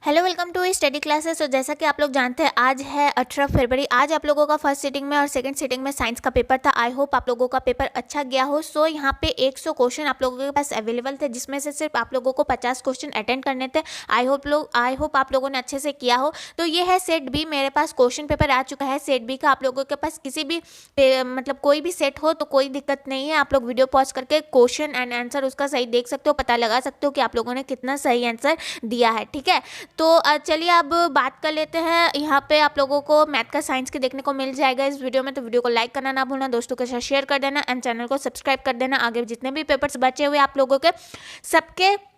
Hello, welcome to study classes. तो जैसा कि आप लोग जानते हैं, आज है 18 फरवरी। आज आप लोगों का फर्स्ट सीटिंग में और सेकंड सीटिंग में साइंस का पेपर था। आई होप आप लोगों का पेपर अच्छा गया हो। सो यहाँ पे 100 क्वेश्चन आप लोगों के पास अवेलेबल थे, जिसमें से सिर्फ आप लोगों को 50 क्वेश्चन अटेंड करने थे। आई होप आप लोगों ने अच्छे से किया हो। तो ये है सेट बी। मेरे पास क्वेश्चन पेपर आ चुका है सेट बी का। आप लोगों के पास किसी भी मतलब कोई भी सेट हो तो कोई दिक्कत नहीं है। आप लोग वीडियो पॉज करके क्वेश्चन एंड आंसर उसका सही देख सकते हो, पता लगा सकते हो कि आप लोगों ने कितना सही आंसर दिया है। ठीक है, तो चलिए अब बात कर लेते हैं। यहाँ पे आप लोगों को मैथ का साइंस के देखने को मिल जाएगा इस वीडियो में। तो वीडियो को लाइक करना ना भूलना, दोस्तों के साथ शेयर कर देना एंड चैनल को सब्सक्राइब कर देना। आगे जितने भी पेपर्स बचे हुए आप लोगों के सबके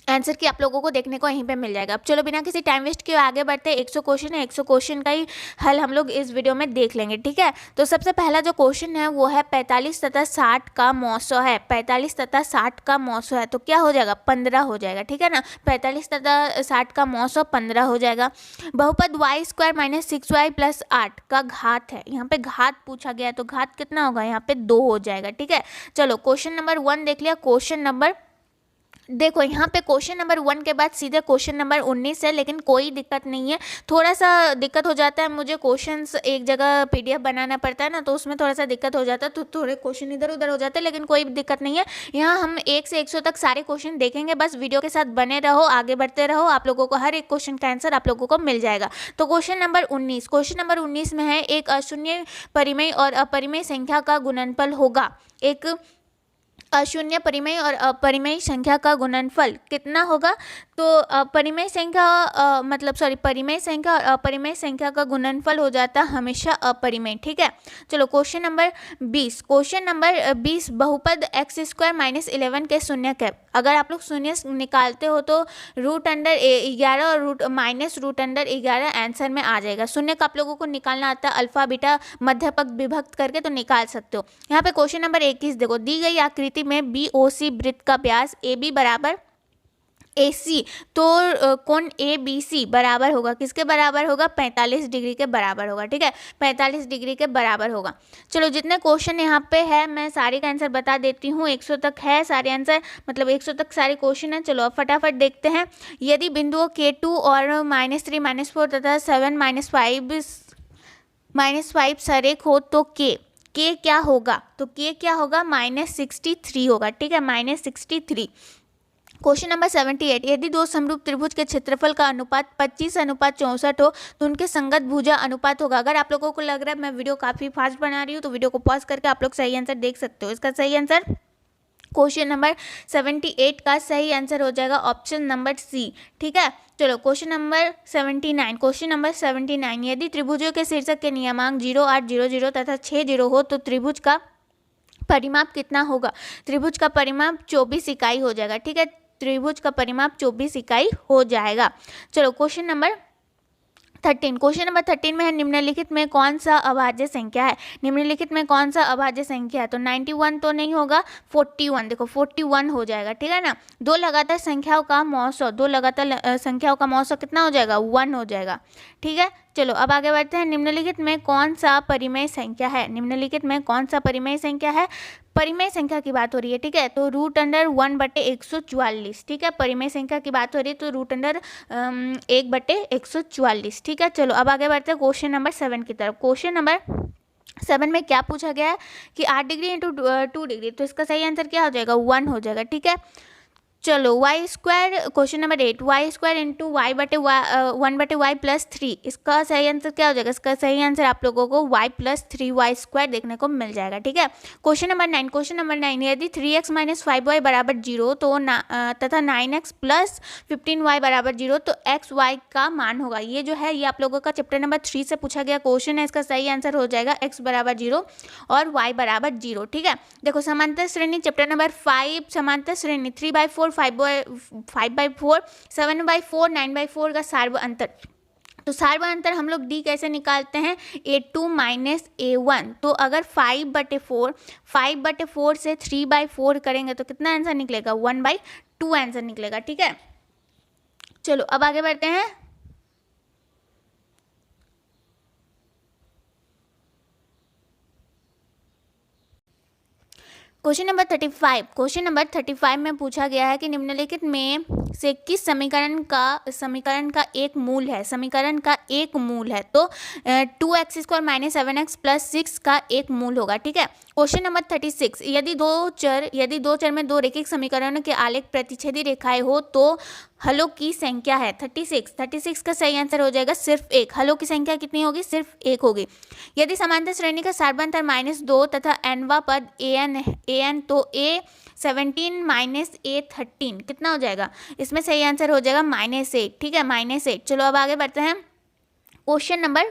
आंसर की आप लोगों को देखने को यहीं पे मिल जाएगा। अब चलो बिना किसी टाइम वेस्ट किए आगे बढ़ते हैं। 100 क्वेश्चन है, 100 क्वेश्चन का ही हल हम लोग इस वीडियो में देख लेंगे। ठीक है, तो सबसे पहला जो क्वेश्चन है वो है 45 तथा 60 का मौसो है। 45 तथा 60 का मौसो है तो क्या हो जाएगा, 15 हो जाएगा। ठीक है ना, 45 तथा 60 का मौसो 15 हो जाएगा। बहुपद Y square minus 6y plus 8 का घात है। यहाँ पे घात पूछा गया है तो घात कितना होगा, यहाँ पे 2 हो जाएगा। ठीक है, चलो क्वेश्चन नंबर 1 देख लिया। क्वेश्चन नंबर देखो, यहाँ पे क्वेश्चन नंबर 1 के बाद सीधे क्वेश्चन नंबर 19 है, लेकिन कोई दिक्कत नहीं है। थोड़ा सा दिक्कत हो जाता है, मुझे क्वेश्चंस एक जगह पीडीएफ बनाना पड़ता है ना, तो उसमें थोड़ा सा दिक्कत हो जाता है, तो थोड़े क्वेश्चन इधर उधर हो जाते हैं, लेकिन कोई दिक्कत नहीं है। यहाँ हम 1 से 100 तक सारे क्वेश्चन देखेंगे। बस वीडियो के साथ बने रहो, आगे बढ़ते रहो, आप लोगों को हर एक क्वेश्चन का आंसर आप लोगों को मिल जाएगा। तो क्वेश्चन नंबर 19 में है, एक अशून्य परिमेय और अपरिमेय संख्या का गुणनफल होगा। एक अशून्य परिमेय और अपरिमेय संख्या का गुणनफल कितना होगा। तो परिमेय संख्या परिमेय संख्या और अपरिमेय संख्या का गुणनफल हो जाता है हमेशा अपरिमेय। ठीक है, चलो क्वेश्चन नंबर 20। क्वेश्चन नंबर 20, बहुपद एक्स स्क्वायर माइनस 11 के शून्य के। अगर आप लोग शून्य निकालते हो तो √11 और -√11 आंसर में आ जाएगा। शून्य का आप लोगों को निकालना आता है, अल्फा बीटा मध्य पद विभक्त करके तो निकाल सकते हो। यहाँ पे क्वेश्चन नंबर 21 देखो, दी गई आकृति में BOC वृत्त का व्यास AB बराबर AC, तो कोण ABC बराबर होगा किसके बराबर होगा, 45 डिग्री के बराबर होगा। ठीक है, 45 डिग्री के बराबर होगा। चलो जितने क्वेश्चन यहाँ पे है मैं सारे का आंसर बता देती हूँ। 100 तक है सारे आंसर, मतलब 100 तक सारे क्वेश्चन हैं। चलो अब फटाफट देखते हैं। यदि बिंदुओं K2 और -3 -4 तथा 7 -5 सरेख हो तो K क्या होगा, तो K क्या होगा, -63 होगा। ठीक है, -63। क्वेश्चन नंबर 78, यदि दो समरूप त्रिभुज के क्षेत्रफल का अनुपात 25:64 हो तो उनके संगत भुजा अनुपात होगा। अगर आप लोगों को लग रहा है मैं वीडियो काफ़ी फास्ट बना रही हूँ तो वीडियो को पॉज करके आप लोग सही आंसर देख सकते हो। इसका सही आंसर क्वेश्चन नंबर 78 का सही आंसर हो जाएगा ऑप्शन नंबर सी। ठीक है, चलो क्वेश्चन नंबर 79, यदि त्रिभुजों के शीर्षक के नियमांक 0, 8, 0, 0 तथा 6, 0 हो तो त्रिभुज का परिमाप कितना होगा। त्रिभुज का परिमाप 24 इकाई हो जाएगा। ठीक है, त्रिभुज का परिमाप 24 इकाई हो जाएगा। चलो क्वेश्चन नंबर 13 में है, निम्नलिखित में कौन सा अभाज्य संख्या है। निम्नलिखित में कौन सा अभाज्य संख्या है, तो 91 तो नहीं होगा, 41। देखो 41 हो जाएगा। ठीक है ना, दो लगातार संख्याओं का मौसो कितना हो जाएगा, 1 हो जाएगा। ठीक है, चलो अब आगे बढ़ते हैं। निम्नलिखित में कौन सा परिमेय संख्या है। निम्नलिखित में कौन सा परिमेय संख्या है, परिमेय संख्या की बात हो रही है। ठीक है, तो √1/144। ठीक है, परिमेय संख्या की बात हो रही है तो √1/144। ठीक है, चलो अब आगे बढ़ते हैं क्वेश्चन नंबर 7 की तरफ। क्वेश्चन नंबर 7 में क्या पूछा गया है कि 8 डिग्री इंटू 2 डिग्री, तो इसका सही आंसर क्या हो जाएगा, 1 हो जाएगा। ठीक है, चलो Y square, question number 8, Y square into 1/y plus 3, इसका सही आंसर क्या हो जाएगा। इसका सही आंसर आप लोगों को y प्लस 3y स्क्वायर देखने को मिल जाएगा। ठीक है, क्वेश्चन नंबर 9, यदि 3x माइनस 5y बराबर 0 तो तथा 9x प्लस 15y बराबर 0 तो x y का मान होगा। ये जो है ये आप लोगों का चैप्टर नंबर 3 से पूछा गया क्वेश्चन है। इसका सही आंसर हो जाएगा x बराबर 0 और y बराबर 0। ठीक है, देखो समांतर श्रेणी चैप्टर नंबर 5, समांतर श्रेणी 3/4, 5/4, 7/4, 9/4 का सार्व अंतर। तो सार्व अंतर हम लोग डी कैसे निकालते हैं, A2 माइनस A1। तो अगर 5/4 से 3/4 करेंगे तो कितना आंसर निकलेगा, 1/2 आंसर निकलेगा। ठीक है, चलो अब आगे बढ़ते हैं। क्वेश्चन नंबर 35 में पूछा गया है कि निम्नलिखित में से किस समीकरण का एक मूल है, तो 2x² - 7x + 6 का एक मूल होगा। ठीक है। क्वेश्चन नंबर 36, यदि दो चर में दो रैखिक समीकरणों के आलेख प्रतिच्छेदी रेखाएं हो तो हलों की संख्या है 36 का सही आंसर हो जाएगा सिर्फ एक। हलों की संख्या कितनी होगी? सिर्फ एक होगी। यदि समांतर श्रेणी का सारबंतर -2 तथा nवा पद an तो a17 - a13 कितना हो जाएगा? इसमें सही आंसर हो जाएगा -8। ठीक है, -8। चलो अब आगे बढ़ते हैं क्वेश्चन नंबर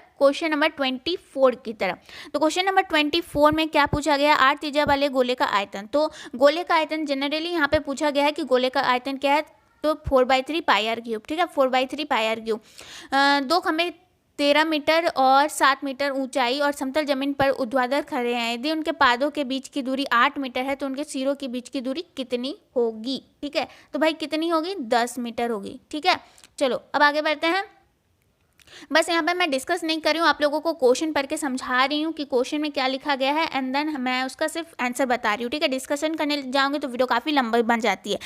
24 की तरफ। तो क्वेश्चन नंबर 24 में क्या पूछा गया? 8 त्रिज्या वाले गोले का आयतन। तो गोले का आयतन जनरली यहाँ पे पूछा गया है कि गोले का आयतन क्या है, तो 4/3 πr³। ठीक है, 4/3 πr³। दो खंभे 13 मीटर और 7 मीटर ऊंचाई और समतल जमीन पर ऊर्ध्वाधर खड़े हैं। यदि उनके पादों के बीच की दूरी 8 मीटर है तो उनके सिरों के बीच की दूरी कितनी होगी? ठीक है, तो भाई कितनी होगी? 10 मीटर होगी। ठीक है, चलो अब आगे बढ़ते हैं। बस यहाँ पे मैं डिस्कस नहीं कर रही हूँ, आप लोगों को क्वेश्चन पढ़ के समझा रही हूँ कि क्वेश्चन में क्या लिखा गया है एंड देन मैं उसका सिर्फ आंसर बता रही हूँ। ठीक है, डिस्कशन करने जाऊँगी तो वीडियो काफ़ी लंबी बन जाती है।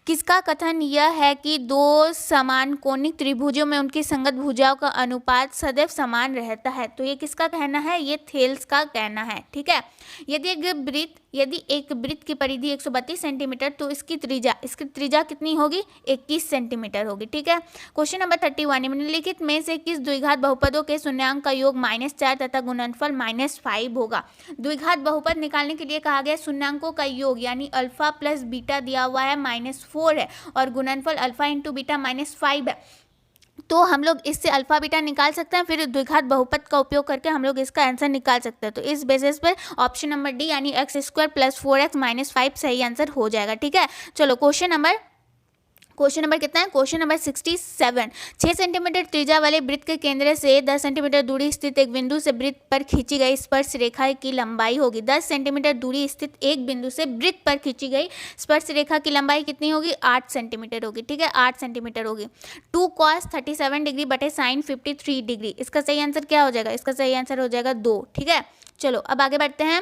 किसका कथन यह है कि दो समान कोणिक त्रिभुजों में उनकी संगत भुजाओं का अनुपात सदैव समान रहता है? तो ये किसका कहना है? ये थेल्स का कहना है। ठीक है, यदि एक वृत्त की परिधि 132 सेंटीमीटर तो इसकी त्रिज्या कितनी होगी? 21 सेंटीमीटर होगी। ठीक है। क्वेश्चन नंबर 31, निम्नलिखित में से किस द्विघात बहुपदों के शून्यांक का योग -4 तथा गुणनफल -5 होगा? द्विघात बहुपद निकालने के लिए कहा गया शून्यांकों का योग यानी अल्फा प्लस बीटा दिया हुआ है -4 है और गुणनफल अल्फा इंटू बीटा -5 है। तो हम लोग इससे अल्फा बीटा निकाल सकते हैं, फिर द्विघात बहुपद का उपयोग करके हम लोग इसका आंसर निकाल सकते हैं। तो इस बेसिस पर ऑप्शन नंबर डी यानी x² + 4x - 5 सही आंसर हो जाएगा। ठीक है, चलो क्वेश्चन नंबर कितना है? क्वेश्चन नंबर 67, 6 सेंटीमीटर त्रिज्या वाले वृत्त के केंद्र से 10 सेंटीमीटर दूरी स्थित एक बिंदु से वृत्त पर खींची गई स्पर्श रेखा की लंबाई होगी। 10 सेंटीमीटर दूरी स्थित एक बिंदु से वृत्त पर खींची गई स्पर्श रेखा की लंबाई कितनी होगी? 8 सेंटीमीटर होगी। ठीक है, 8 सेंटीमीटर होगी। 2 cos 37 डिग्री बटे sin 53 डिग्री, इसका सही आंसर क्या हो जाएगा? इसका सही आंसर हो जाएगा 2। ठीक है, चलो अब आगे बढ़ते हैं।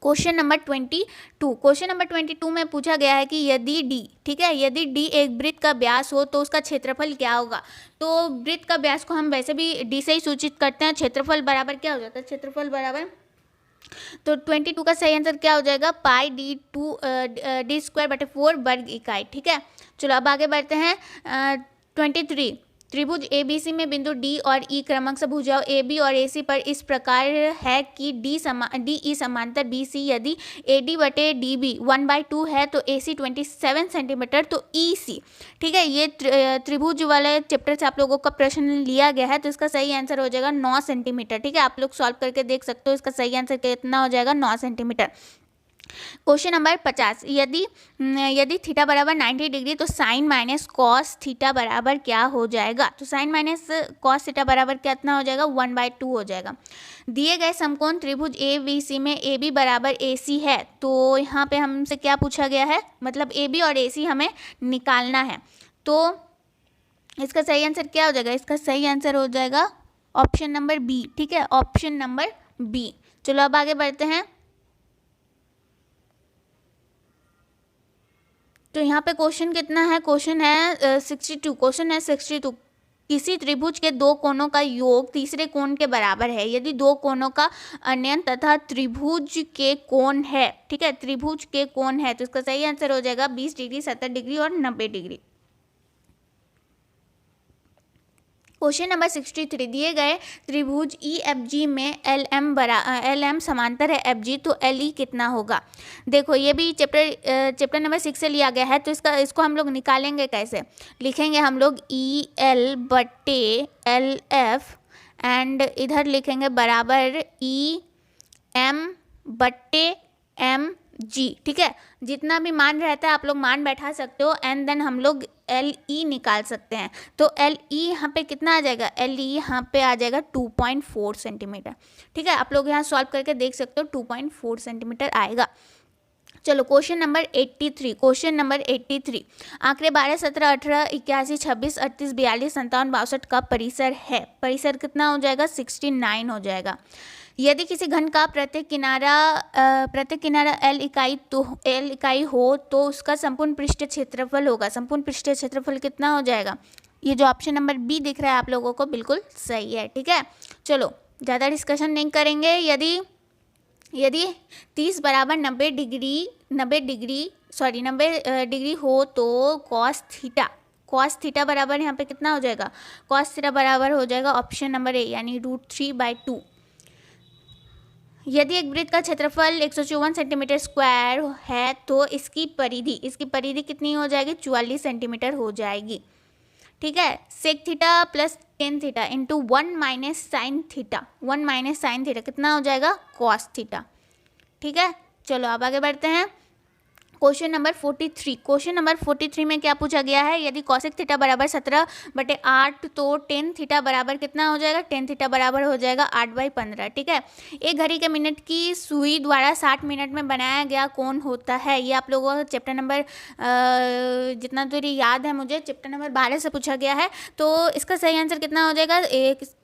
क्वेश्चन नंबर 22 में पूछा गया है कि यदि d, ठीक है, यदि d एक वृत्त का व्यास हो तो उसका क्षेत्रफल क्या होगा? तो वृत्त का व्यास को हम वैसे भी d से ही सूचित करते हैं। क्षेत्रफल बराबर क्या हो जाता है? क्षेत्रफल बराबर, तो 22 का सही आंसर क्या हो जाएगा? πd²/4 वर्ग इकाई। ठीक है, चलो अब आगे बढ़ते हैं। 23, त्रिभुज ABC में बिंदु D और E क्रमशः भुजाओं AB और AC पर इस प्रकार है कि DE समांतर BC। यदि AD/DB 1/2 है तो AC 27 सेंटीमीटर तो EC। ठीक है, ये त्रिभुज वाले चैप्टर से आप लोगों का प्रश्न लिया गया है, तो इसका सही आंसर हो जाएगा 9 सेंटीमीटर। ठीक है, आप लोग सॉल्व करके देख सकते हो इसका सही आंसर कितना हो जाएगा? 9 सेंटीमीटर। क्वेश्चन नंबर 50, यदि थीटा बराबर 90 डिग्री तो साइन माइनस कॉस थीटा बराबर क्या हो जाएगा? तो साइन माइनस कॉस थीटा बराबर कितना हो जाएगा? 1/2 हो जाएगा। दिए गए समकोण त्रिभुज ABC में AB बराबर AC है, तो यहाँ पे हमसे क्या पूछा गया है? मतलब AB और AC हमें निकालना है, तो इसका सही आंसर क्या हो जाएगा? इसका सही आंसर हो जाएगा ऑप्शन नंबर बी। ठीक है, ऑप्शन नंबर बी। चलो अब आगे बढ़ते हैं। तो यहाँ पे क्वेश्चन कितना है? क्वेश्चन है 62। किसी त्रिभुज के दो कोणों का योग तीसरे कोण के बराबर है यदि दो कोणों का अनयन तथा त्रिभुज के कोण है। ठीक है, त्रिभुज के कोण है, तो इसका सही आंसर हो जाएगा 20 डिग्री, 70 डिग्री और 90 डिग्री। क्वेश्चन नंबर 63, दिए गए त्रिभुज EFG में LM समांतर है FG, तो LE कितना होगा? देखो ये भी चैप्टर नंबर 6 से लिया गया है, तो इसको हम लोग निकालेंगे कैसे? लिखेंगे हम लोग EL/LF एंड इधर लिखेंगे बराबर EM/MG। ठीक है, जितना भी मान रहता है आप लोग मान बैठा सकते हो एंड देन हम लोग LE निकाल सकते हैं। तो LE यहाँ पे कितना आ जाएगा? LE यहाँ पे आ जाएगा 2.4 सेंटीमीटर। ठीक है, आप लोग यहाँ सॉल्व करके देख सकते हो 2.4 सेंटीमीटर आएगा। चलो क्वेश्चन नंबर 83। आंकड़े 12, 17, 18, 81, 26, 38, 42, 57, 62 का परिसर है। परिसर कितना हो जाएगा? 69 हो जाएगा। यदि किसी घन का प्रत्येक किनारा L इकाई हो तो उसका संपूर्ण पृष्ठीय क्षेत्रफल होगा। संपूर्ण पृष्ठीय क्षेत्रफल कितना हो जाएगा? ये जो ऑप्शन नंबर बी दिख रहा है आप लोगों को बिल्कुल सही है। ठीक है, चलो ज़्यादा डिस्कशन नहीं करेंगे। यदि 30 बराबर 90 डिग्री हो तो कॉस थीटा बराबर यहाँ पे कितना हो जाएगा? कॉस थीटा बराबर हो जाएगा ऑप्शन नंबर ए यानी √3/2। यदि एक वृत्त का क्षेत्रफल 154 सेंटीमीटर स्क्वायर है तो इसकी परिधि कितनी हो जाएगी? 44 सेंटीमीटर हो जाएगी। ठीक है, sec theta plus tan theta into 1 minus sine theta कितना हो जाएगा? Cos theta. ठीक है, चलो अब आगे बढ़ते हैं। क्वेश्चन नंबर 43 में क्या पूछा गया है? यदि कॉसेक थीटा बराबर 17/8 तो टेन थीटा बराबर कितना हो जाएगा? टेन थीटा बराबर हो जाएगा 8/15। ठीक है, एक घड़ी के मिनट की सुई द्वारा 60 मिनट में बनाया गया कोण होता है। ये आप लोगों को चैप्टर नंबर जितना दूर याद है मुझे चैप्टर नंबर 12 से पूछा गया है। तो इसका सही आंसर कितना हो जाएगा?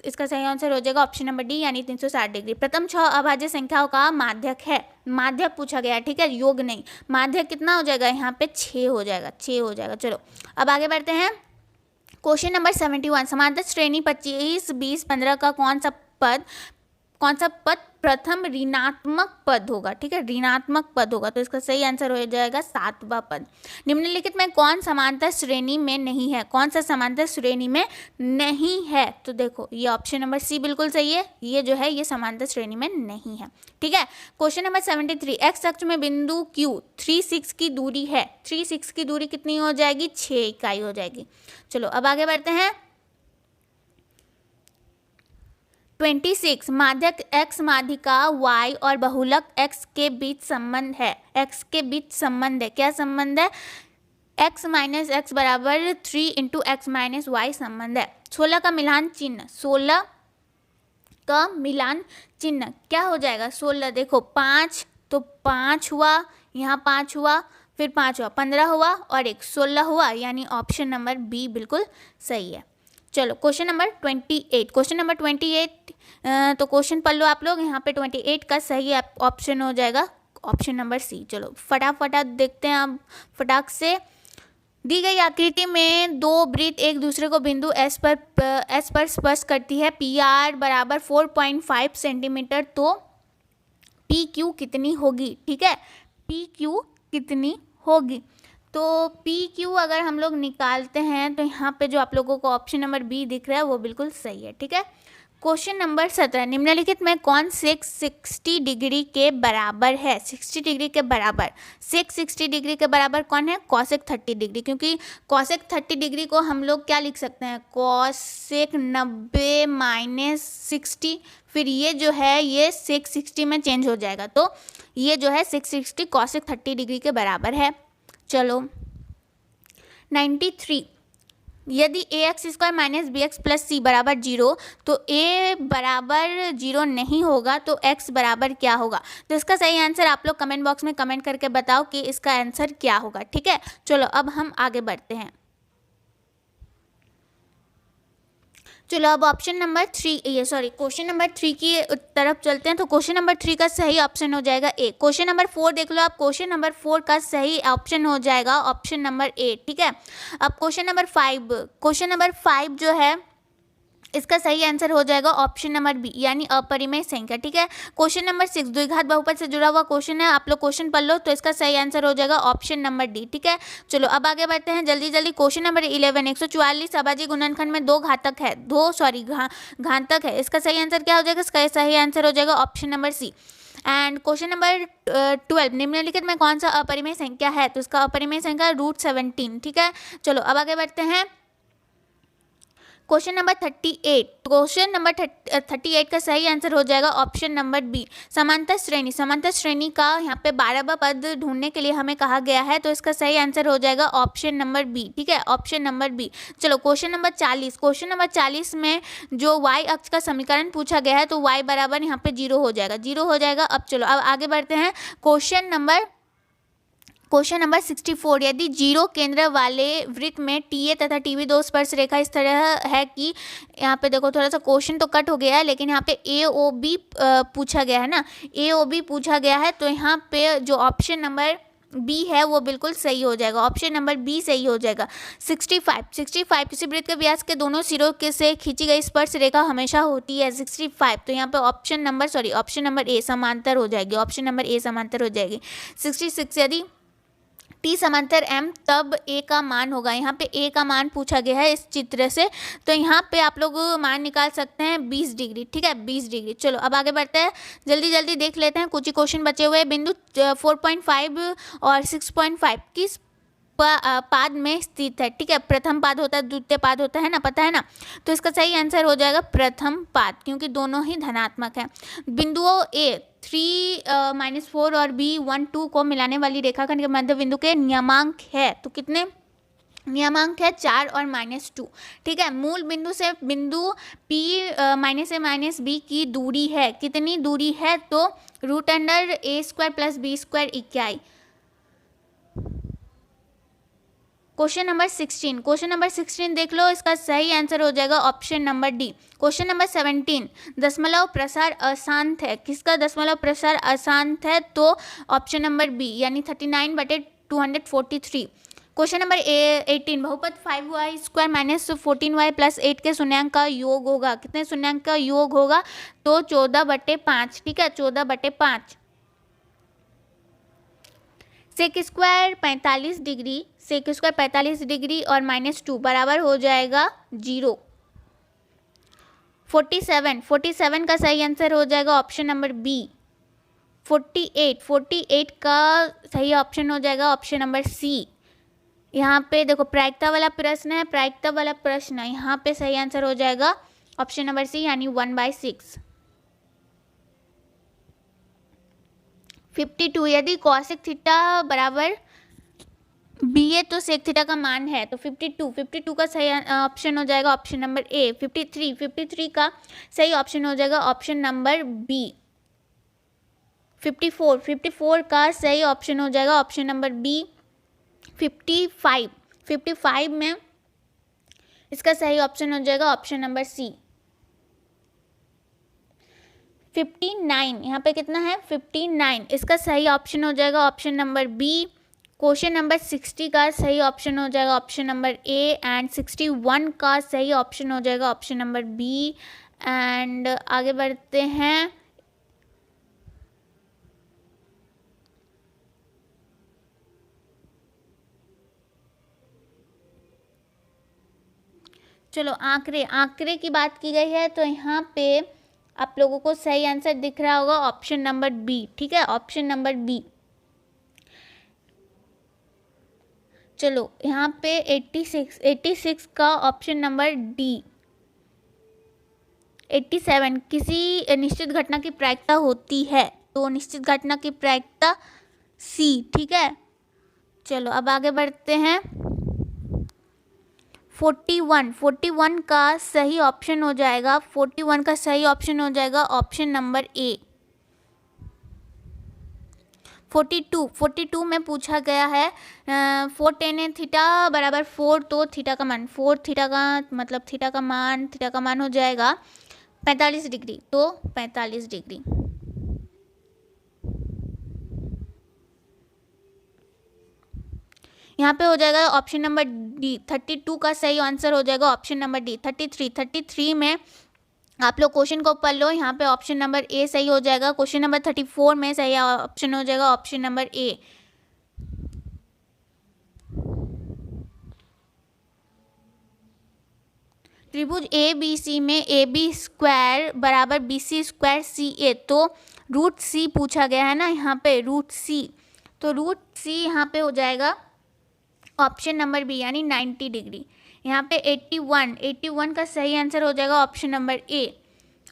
इसका सही आंसर हो जाएगा ऑप्शन नंबर डी यानी 360 डिग्री। प्रथम 6 अभाज्य संख्याओं का माध्यक पूछा गया है। ठीक है, योग नहीं। माध्यक कितना हो जाएगा? यहाँ पे 6 हो जाएगा। चलो अब आगे बढ़ते हैं। क्वेश्चन नंबर 71, समांतर श्रेणी 25, 20, 15 का कौन सा पद प्रथम ऋणात्मक पद होगा? ठीक है, ऋणात्मक पद होगा, तो इसका सही आंसर हो जाएगा 7वां पद। निम्नलिखित में कौन समांतर श्रेणी में नहीं है? कौन सा समांतर श्रेणी में नहीं है? तो देखो ये ऑप्शन नंबर सी बिल्कुल सही है। ये जो है ये समांतर श्रेणी में नहीं है। ठीक है, क्वेश्चन नंबर 73, एक्स अक्ष में बिंदु Q 36 की दूरी है। 36 की दूरी कितनी हो जाएगी? 6 इकाई हो जाएगी। चलो अब आगे बढ़ते हैं। 26, माध्यक x माध्यिका y और बहुलक x के बीच संबंध है। क्या संबंध है? x माइनस एक्स बराबर 3 इंटू एक्स माइनस वाई संबंध है। 16 का मिलान चिन्ह क्या हो जाएगा? 16 देखो 5 तो 5 हुआ, यहाँ 5 हुआ, फिर 5 हुआ, 15 हुआ और 1 16 हुआ, यानी ऑप्शन नंबर बी बिल्कुल सही है। चलो क्वेश्चन नंबर 28 तो क्वेश्चन पढ़ लो आप लोग। यहाँ पे 28 का सही ऑप्शन हो जाएगा ऑप्शन नंबर सी। चलो फटाफट देखते हैं अब फटाक से। दी गई आकृति में दो वृत्त एक दूसरे को बिंदु एस पर स्पर्श करती है। PR बराबर 4.5 सेंटीमीटर, तो PQ कितनी होगी? ठीक है, PQ कितनी होगी? तो PQ अगर हम लोग निकालते हैं तो यहाँ पे जो आप लोगों को ऑप्शन नंबर बी दिख रहा है वो बिल्कुल सही है। ठीक है, क्वेश्चन नंबर 17, निम्नलिखित में कौन सेक 60 डिग्री के बराबर है? 60 डिग्री के बराबर, सेक 60 डिग्री के बराबर कौन है? कॉसेक 30 डिग्री, क्योंकि कॉसेक 30 डिग्री को हम लोग क्या लिख सकते हैं? कॉसेक 90 माइनस 60, फिर ये जो है ये सेक 60 में चेंज हो जाएगा, तो ये जो है सेक 60 कॉसेक 30 डिग्री के बराबर है। चलो 93, यदि ax² minus bx plus c बराबर 0 तो a बराबर 0 नहीं होगा, तो x बराबर क्या होगा? तो इसका सही आंसर आप लोग कमेंट बॉक्स में कमेंट करके बताओ कि इसका आंसर क्या होगा। ठीक है, चलो अब हम आगे बढ़ते हैं। चलो अब क्वेश्चन नंबर 3 की तरफ चलते हैं। तो क्वेश्चन नंबर 3 का सही ऑप्शन हो जाएगा ए। क्वेश्चन नंबर 4 देख लो आप, क्वेश्चन नंबर 4 का सही ऑप्शन हो जाएगा ऑप्शन नंबर ए। ठीक है, अब क्वेश्चन नंबर 5 जो है इसका सही आंसर हो जाएगा ऑप्शन नंबर बी यानी अपरिमेय संख्या। ठीक है, क्वेश्चन नंबर 6 द्विघात बहुपद से जुड़ा हुआ क्वेश्चन है, आप लोग क्वेश्चन पढ़ लो, तो इसका सही आंसर हो जाएगा ऑप्शन नंबर डी। ठीक है, चलो अब आगे बढ़ते हैं जल्दी जल्दी। क्वेश्चन नंबर 11, 144 अभाज्य गुणनखंड में घातक है, इसका सही आंसर क्या हो जाएगा? इसका सही आंसर हो जाएगा option number C. And question number 12, निम्नलिखित में कौन सा अपरिमेय संख्या है? तो इसका अपरिमेय संख्या √17। ठीक है, चलो अब आगे बढ़ते हैं। क्वेश्चन नंबर 38 का सही आंसर हो जाएगा ऑप्शन नंबर बी समांतर श्रेणी का यहाँ पे 12वां पद ढूंढने के लिए हमें कहा गया है, तो इसका सही आंसर हो जाएगा ऑप्शन नंबर बी। ठीक है, ऑप्शन नंबर बी। चलो क्वेश्चन नंबर 40 में जो y अक्ष का समीकरण पूछा गया है, तो y बराबर यहाँ पे 0 हो जाएगा। अब चलो अब आगे बढ़ते हैं। क्वेश्चन नंबर क्वेश्चन नंबर 64, यदि जीरो केंद्र वाले वृत्त में टीए तथा टीबी दो स्पर्श रेखा इस तरह है कि, यहाँ पे देखो थोड़ा सा क्वेश्चन तो कट हो गया है, लेकिन यहाँ पे ए ओ बी पूछा गया है ना, ए ओ बी पूछा गया है, तो यहाँ पे जो ऑप्शन नंबर बी है वो बिल्कुल सही हो जाएगा, ऑप्शन नंबर बी सही हो जाएगा। 65 किसी वृत्त के व्यास के दोनों सिरों के से खींची गई स्पर्श रेखा हमेशा होती है 65, तो यहाँ पे ऑप्शन नंबर ए समांतर हो जाएगी, ऑप्शन नंबर ए समांतर हो जाएगी। 66, यदि टी समांतर एम तब ए का मान होगा, यहाँ पे ए का मान पूछा गया है इस चित्र से, तो यहाँ पे आप लोग मान निकाल सकते हैं 20 डिग्री, ठीक है 20 डिग्री। चलो अब आगे बढ़ते हैं, जल्दी जल्दी देख लेते हैं, कुछ ही क्वेश्चन बचे हुए। बिंदु 4.5 और 6.5 किस पाद में स्थित है, ठीक है, प्रथम पाद होता है, द्वितीय पाद होता है ना, पता है ना, तो इसका सही आंसर हो जाएगा प्रथम पाद, क्योंकि दोनों ही धनात्मक हैं। बिंदुओं ए 3-4 और बी 1-2 को मिलाने वाली रेखाखंड के मध्य बिंदु के नियमांक है, तो कितने नियमांक है 4 और -2, ठीक है। मूल बिंदु से बिंदु P -a -b की दूरी है, कितनी दूरी है, तो √a² + b² इकाई। क्वेश्चन नंबर 16 देख लो, इसका सही आंसर हो जाएगा option number D. Question number 17, दशमलव प्रसार अशांत है, किसका दशमलव प्रसार अशांत है, तो ऑप्शन नंबर बी यानी 39/243। क्वेश्चन नंबर 18, बहुपद 5y² - 14y + 8 के शून्यांक का योग होगा, कितने शून्यांक का योग होगा, तो 14/5, ठीक है 14/5। sec² 45 डिग्री, sec² 45 डिग्री और -2 बराबर हो जाएगा 0। 47 का सही आंसर हो जाएगा ऑप्शन नंबर बी। 48 का सही ऑप्शन हो जाएगा ऑप्शन नंबर सी। यहाँ पे देखो प्रायिकता वाला प्रश्न है, यहाँ पे सही आंसर हो जाएगा ऑप्शन नंबर सी यानी 1/6। 52, यदि कॉसेक थीटा बराबर बी ए तो सेक थीटा का मान है, तो 52 का सही ऑप्शन हो जाएगा ऑप्शन नंबर ए। 53 का सही ऑप्शन हो जाएगा ऑप्शन नंबर बी। 54 का सही ऑप्शन हो जाएगा ऑप्शन नंबर बी। 55 में इसका सही ऑप्शन हो जाएगा ऑप्शन नंबर सी। 59 यहाँ पे कितना है 59, इसका सही ऑप्शन हो जाएगा option number B. Question number 60 का सही ऑप्शन हो जाएगा ऑप्शन नंबर ए एंड 61 का सही ऑप्शन हो जाएगा ऑप्शन नंबर बी। एंड आगे बढ़ते हैं, चलो आंकड़े की बात की गई है, तो यहाँ पे आप लोगों को सही आंसर दिख रहा होगा ऑप्शन नंबर बी, ठीक है ऑप्शन नंबर बी। चलो यहाँ पे 86 का ऑप्शन नंबर डी। 87 किसी निश्चित घटना की प्रायिकता होती है, तो निश्चित घटना की प्रायिकता सी, ठीक है। चलो अब आगे बढ़ते हैं। 41 का सही ऑप्शन हो जाएगा 41 का सही ऑप्शन हो जाएगा ऑप्शन नंबर ए। 42 में पूछा गया है 4 tan थीटा बराबर 4, तो थीटा का मान 4 थीटा का मतलब थीटा का मान हो जाएगा 45 डिग्री, तो 45 डिग्री। यहाँ पे हो जाएगा ऑप्शन नंबर डी। 32 का सही आंसर हो जाएगा ऑप्शन नंबर डी। 33 में आप लोग क्वेश्चन को पढ़ लो, यहाँ पे ऑप्शन नंबर ए सही हो जाएगा। क्वेश्चन नंबर 34 में सही ऑप्शन हो जाएगा ऑप्शन नंबर ए। त्रिभुज ए बी सी में ए बी स्क्वायर बराबर बी सी स्क्वायर सी ए, तो √c पूछा गया है ना यहाँ पे √c, तो √c यहाँ पे हो जाएगा ऑप्शन नंबर बी यानी 90 डिग्री। यहाँ पे 81 का सही आंसर हो जाएगा ऑप्शन नंबर ए।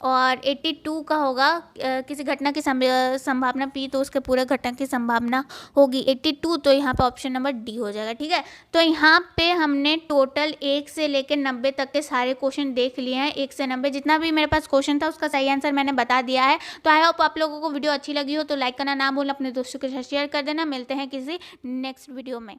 और 82 का होगा किसी घटना की संभावना पी, तो उसके पूरे घटना की संभावना होगी 82, तो यहाँ पे ऑप्शन नंबर डी हो जाएगा। ठीक है, तो यहाँ पे हमने टोटल 1 से लेकर 90 तक के सारे क्वेश्चन देख लिए हैं। 1 से 90 जितना भी मेरे पास क्वेश्चन था उसका सही आंसर मैंने बता दिया है। तो आई होप आप लोगों को वीडियो अच्छी लगी हो, तो लाइक करना ना भूलें, अपने दोस्तों के साथ शेयर कर देना। मिलते हैं किसी नेक्स्ट वीडियो में।